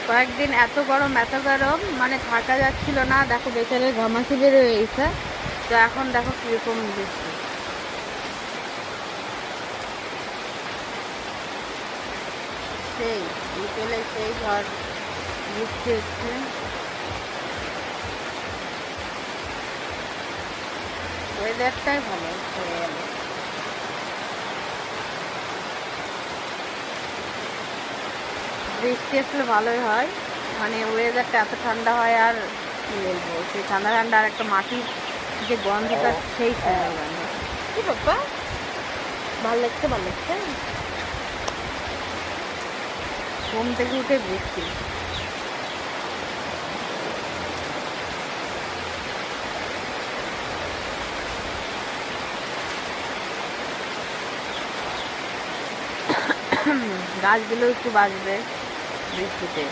কয়েকদিন এত গরম মানে থাকা যাচ্ছিল না। দেখো বেচারের ঘামাচি বেরোয় গেছে। তো এখন দেখো কিরকম বৃষ্টি। সেই বিকেলে সেই ঝড় বৃষ্টি হচ্ছে। ওয়েদারটাই ভালো হয়ে গেল। বৃষ্টি আসলে ভালোই হয়, মানে ওয়েদারটা এত ঠান্ডা হয়। আর কি বলবো, সেই ঠান্ডা ঠান্ডা আর একটা মাটির যে গন্ধটা, সেই সুন্দর গন্ধ। কি বাবা, ভালো লাগছে ভালো লাগছে। ঘুম থেকে উঠে বৃষ্টি। গাছগুলো একটু বাঁচবে বৃষ্টিতে।